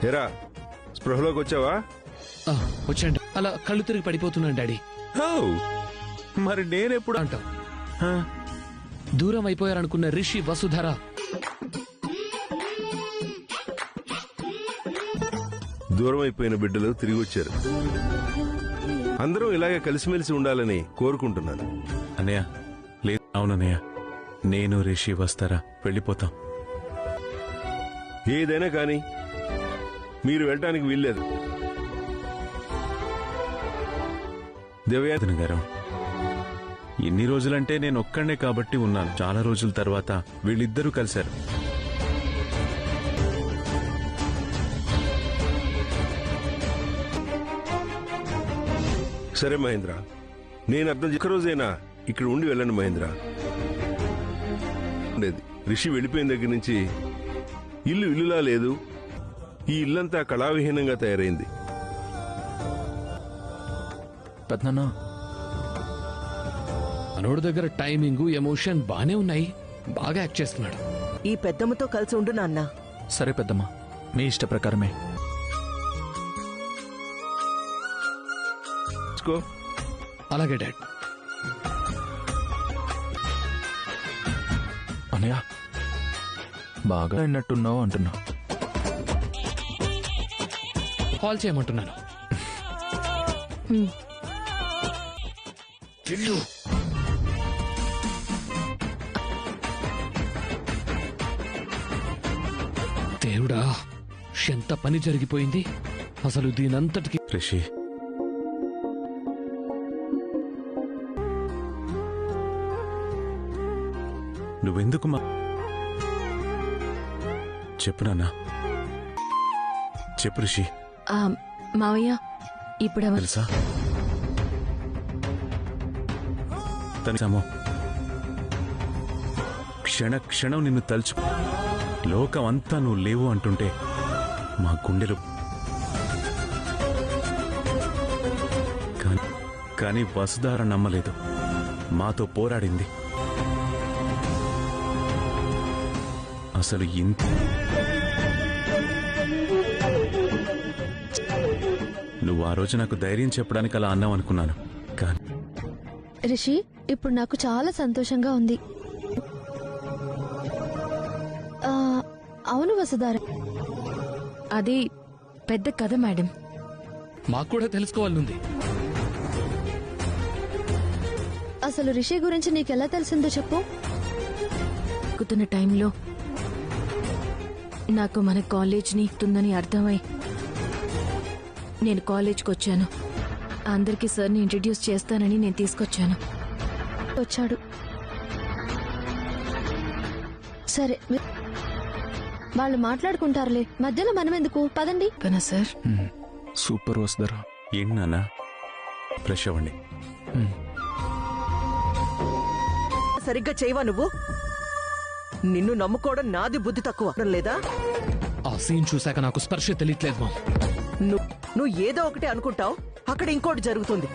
ఎరా స్పృహలోకి వచ్చావా? వచ్చండి. అలా కళ్ళు తిరిగి పడిపోతున్నాను డాడీ. మరి నేనెప్పుడు అంటావు? దూరం అయిపోయారనుకున్న రిషి, వసుధర దూరం అయిపోయిన బిడ్డలు తిరిగి వచ్చారు. అందరం ఇలాగే కలిసిమెలిసి ఉండాలని కోరుకుంటున్నాను. అన్నయ్య లేదు. అవునన్నయ్య, నేను రిషి వస్తారా వెళ్ళిపోతాం. ఏదైనా కానీ మీరు వెళ్ళటానికి వీల్లేదు. దేవయాదన గారు, ఎన్ని రోజులంటే నేను ఒక్కడే కాబట్టి ఉన్నాను. చాలా రోజుల తర్వాత వీళ్ళిద్దరూ కలిశారు. సరే మహేంద్ర, నేను అర్థం ఒక్క రోజైనా ఇక్కడ ఉండి వెళ్ళండి మహేంద్ర. ఉండేది రిషి వెళ్ళిపోయిన దగ్గర నుంచి ఇల్లు ఇల్లులా లేదు. ఈ ఇల్లంతా కళావిహీనంగా తయారైంది. పెద్దనా, మనోడి దగ్గర టైమింగ్, ఎమోషన్ బానే ఉన్నాయి. బాగా యాక్ట్ చేస్తున్నాడు. ఈ పెద్దమ్మతో కలిసి ఉండు నాన్న. సరే పెద్దమ్మా, మీ ఇష్ట ప్రకారమే. అలాగే డాడ్. అనయ్య, బాగా అయినట్టున్నావు అంటున్నా. కాల్ చేయమంటున్నాను. దేవుడా, ఎంత పని జరిగిపోయింది అసలు దీనంతటికి. రిషి, నువ్వెందుకు చెప్పు నాన్న, చెప్పు రిషి. మావయ్య ఇప్పుడు తెలుసా తనిసామో క్షణ క్షణం నిన్ను తలుచు లోకం అంతా నువ్వు లేవు అంటుంటే మా గుండెలు. కానీ వసుధార నమ్మలేదు. మాతో పోరాడింది. అసలు ఇంత నువ్వు ఆ రోజు నాకు ధైర్యం చెప్పడానికి అలా అన్నావు అనుకున్నాను. కానీ రిషి, ఇప్పుడు నాకు చాలా సంతోషంగా ఉంది. అవును వసుధార, అది పెద్ద కథ మేడం. మాకు కూడా తెలుసుకోవాలనుంది. అసలు రిషి గురించి నీకెలా తెలిసిందో చెప్పు. ఎక్కుతున్న టైంలో నాకు మన కాలేజ్ని ఇస్తుందని అర్థమై నేను కాలేజ్కి వచ్చాను. అందరికీ సార్ని ఇంట్రడ్యూస్ చేస్తానని నేను తీసుకొచ్చాను. వచ్చాడు. సరే, వాళ్ళు మాట్లాడుకుంటారులే, మధ్యలో మనం ఎందుకు? పదండి. కనా సార్. సూపర్ వసుధారా. ఏంటి నాన్న, ఫ్రెష్ అవ్వండి. సరిగ్గా చేయవా నువ్వు? నిన్ను నమ్ముకోవడం నాది బుద్ధి తక్కువ లేదా? ఆ సీన్ చూశాక నాకు స్పర్శ తెలియట్లేదు మామ్. నువ్వు ఏదో ఒకటి అనుకుంటావు, అక్కడ ఇంకోటి జరుగుతుంది.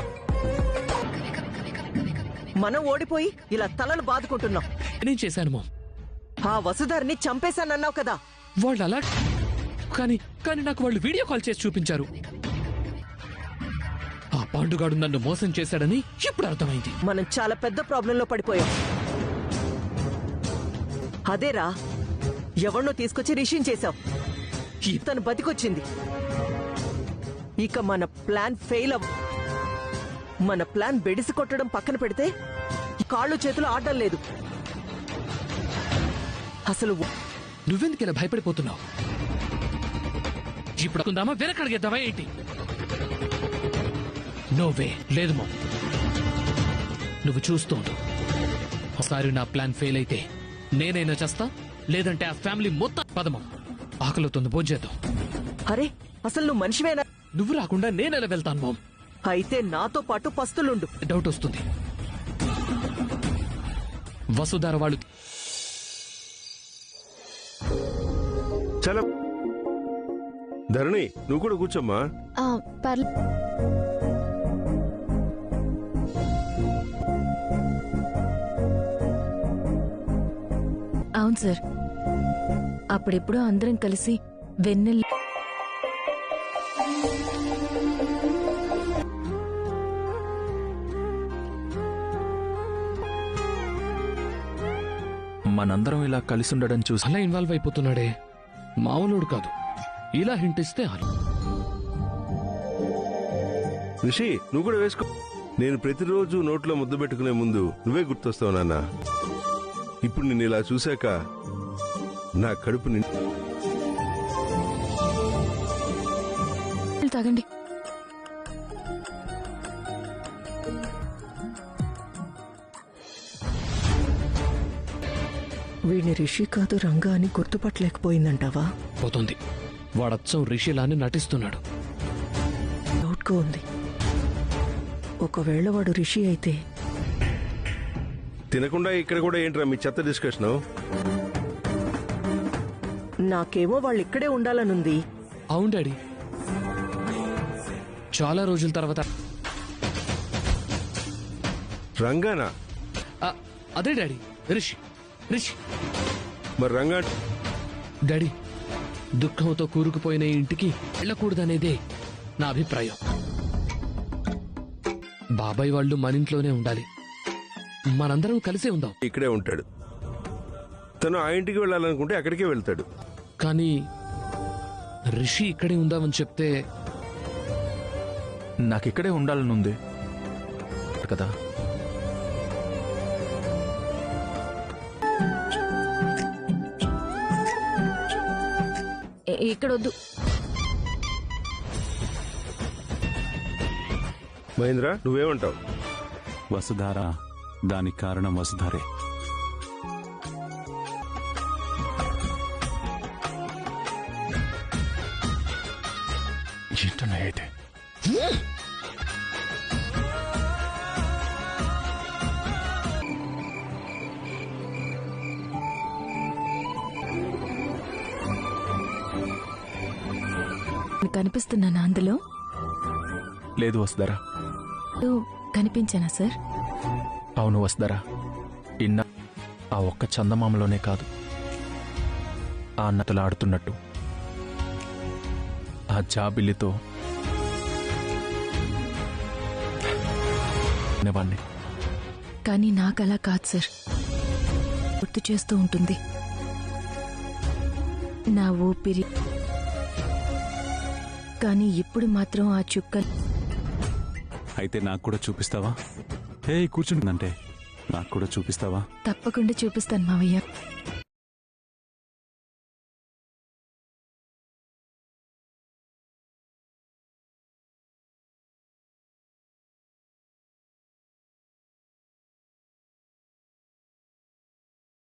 మనం ఓడిపోయి ఇలా తలలు బాదుకుంటున్నాం. నేను చేశాను మామ్. ఆ వసుధారిని చంపేశానన్నావు కదా. వాళ్ళు అలా కానీ నాకు వాళ్ళు వీడియో కాల్ చేసి చూపించారు. ఆ పాండుగాడు నన్ను మోసం చేశాడని ఇప్పుడు అర్థమైంది. మనం చాలా పెద్ద ప్రాబ్లంలో పడిపోయాం. అదేరా, ఎవరినో తీసుకొచ్చి రిషిని చేశావు. తను బతికొచ్చింది. ఇక మన ప్లాన్ ఫెయిల్ మన ప్లాన్ బెడిసి కొట్టడం పక్కన పెడితే కాళ్ళు చేతులు ఆడడం లేదు. అసలు నువ్వెందుకు ఇలా భయపడిపోతున్నావు? ఇప్పుడు కుందామా, వెనకడిగేద్దామా ఏంటి? నోవే లేదు మా. నువ్వు చూస్తోండు. ఒకసారి నా ప్లాన్ ఫెయిల్ అయితే నేనైనా చేస్తా, లేదంటే ఆ ఫ్యామిలీ మొత్తం. పదమా, ఆకలితోంది, భోజేద్దాం. అరే, అసలు నువ్వు మనిషివేనా? నువ్వు రాకుండా నేనెలా వెళ్తాను మామ్? అయితే నాతో పాటు పస్తులుండు. డౌట్ వస్తుంది. వసుధార వాళ్ళు చాలా. ధరణి, నువ్వు కూడా కూర్చోమ్మా. అవును సార్, అప్పుడెప్పుడో అందరం కలిసి వెన్నెల మనందరం ఇలా కలిసి ఉండడం చూసి అలా ఇన్వాల్వ్ అయిపోతున్నాడే, మామూలుడు కాదు. ఇలా హింట్ ఇస్తే ఆలు. రిషి నువ్వు కూడా వేసుకో. నేను ప్రతిరోజు నోట్లో ముద్దు పెట్టుకునే ముందు నువ్వే గుర్తొస్తావు నాన్న. ఇప్పుడు నిన్ను ఇలా చూశాక నా కడుపు తాగండి. వీడిని రిషి కాదు రంగా అని గుర్తుపట్టలేకపోయిందంటావా? పోతుంది. వాడచ్చం రిషిలాని నటిస్తున్నాడు. డౌట్గా ఉంది. ఒకవేళ వాడు రిషి అయితే తినకుండా ఇక్కడ కూడా ఏంట్రా మీ చెత్త డిస్కషన్? నాకేమో వాళ్ళు ఇక్కడే ఉండాలనుంది. అవును డాడీ, చాలా రోజుల తర్వాత. రంగానా? అదే డాడీ, రిషి. రిషి మరి రంగా డాడీ, దుఃఖంతో కూరుకుపోయిన ఈ ఇంటికి వెళ్ళకూడదనేదే నా అభిప్రాయం. బాబాయ్ వాళ్ళు మన ఇంట్లోనే ఉండాలి. మనందరం కలిసే ఉందాం. ఇక్కడే ఉంటాడు. తను ఆ ఇంటికి వెళ్ళాలనుకుంటే అక్కడికే వెళ్తాడు. కానీ రిషి ఇక్కడే ఉందామని చెప్తే నాకిక్కడే ఉండాలనుంది కదా. ఇక్కడ వద్దు. మహేంద్ర నువ్వేమంటావు? వసుధార, దానికి కారణం వసుధారే. ఏంటన్నా అయితే కనిపిస్తున్నానా అందులో? లేదు వసుధరా. కనిపించానా సార్? అవును వసుధరా. ఇన్న ఆ ఒక్క చందమామలోనే కాదు, ఆ అన్నతలాడుతున్నట్టు ఆ జాబిల్లితో వాణ్ణి. కానీ నాకలా కాదు సార్. గుర్తు చేస్తూ ఉంటుంది నా ఊపిరి. కానీ ఇప్పుడు మాత్రం ఆ చుక్కలు. అయితే నాకు కూడా చూపిస్తావా? కూర్చుంటుందంటే నాకు కూడా చూపిస్తావా? తప్పకుండా చూపిస్తాను మావయ్య.